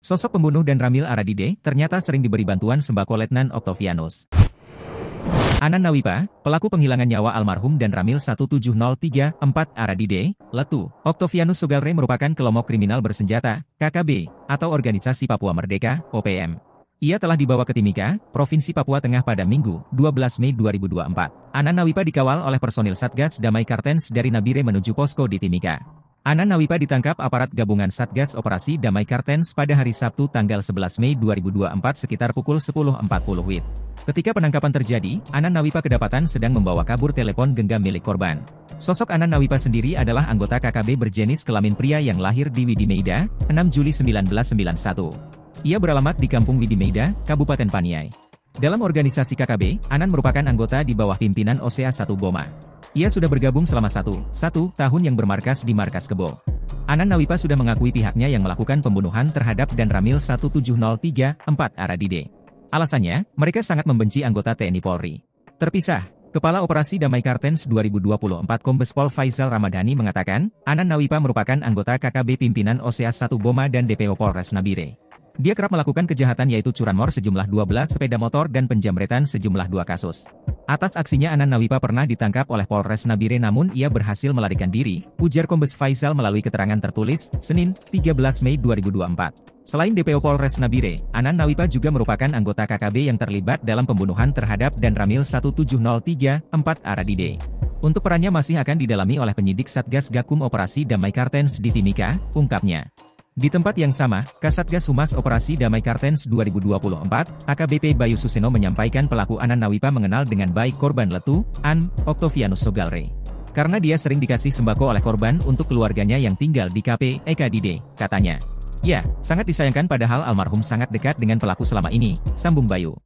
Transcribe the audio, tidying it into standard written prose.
Sosok pembunuh dan Ramil Aradide ternyata sering diberi bantuan sembako Letnan Octavianus. Anan Nawipa, pelaku penghilangan nyawa almarhum dan Ramil 17034 Aradide, Letu, Octavianus Sogalre merupakan kelompok kriminal bersenjata, KKB, atau Organisasi Papua Merdeka, OPM. Ia telah dibawa ke Timika, Provinsi Papua Tengah pada Minggu, 12 Mei 2024. Anan Nawipa dikawal oleh personil Satgas Damai Kartens dari Nabire menuju posko di Timika. Anan Nawipa ditangkap aparat gabungan Satgas Operasi Damai Kartens pada hari Sabtu tanggal 11 Mei 2024 sekitar pukul 10.40 WIB. Ketika penangkapan terjadi, Anan Nawipa kedapatan sedang membawa kabur telepon genggam milik korban. Sosok Anan Nawipa sendiri adalah anggota KKB berjenis kelamin pria yang lahir di Widimeida, 6 Juli 1991. Ia beralamat di Kampung Widimeida, Kabupaten Paniai. Dalam organisasi KKB, Anan merupakan anggota di bawah pimpinan Osea 1 Boma. Ia sudah bergabung selama satu tahun yang bermarkas di Markas Kebo. Anan Nawipa sudah mengakui pihaknya yang melakukan pembunuhan terhadap dan Ramil 17034 Aradide. Alasannya, mereka sangat membenci anggota TNI Polri. Terpisah, Kepala Operasi Damai Kartens 2024 Kombes Pol Faisal Ramadhani mengatakan, Anan Nawipa merupakan anggota KKB pimpinan Osea 1 Boma dan DPO Polres Nabire. Dia kerap melakukan kejahatan yaitu curanmor sejumlah 12 sepeda motor dan penjamretan sejumlah 2 kasus. Atas aksinya Anan Nawipa pernah ditangkap oleh Polres Nabire namun ia berhasil melarikan diri, ujar Kombes Faisal melalui keterangan tertulis, Senin, 13 Mei 2024. Selain DPO Polres Nabire, Anan Nawipa juga merupakan anggota KKB yang terlibat dalam pembunuhan terhadap dan Ramil 17034 Aradide. Untuk perannya masih akan didalami oleh penyidik Satgas Gakum Operasi Damai Kartens di Timika, ungkapnya. Di tempat yang sama, Kasatgas Humas Operasi Damai Kartens 2024, AKBP Bayu Suseno menyampaikan pelaku Anan Nawipa mengenal dengan baik korban Letu, An, Octavianus Sogalre. Karena dia sering dikasih sembako oleh korban untuk keluarganya yang tinggal di KP EKDD, katanya. Ya, sangat disayangkan padahal almarhum sangat dekat dengan pelaku selama ini, sambung Bayu.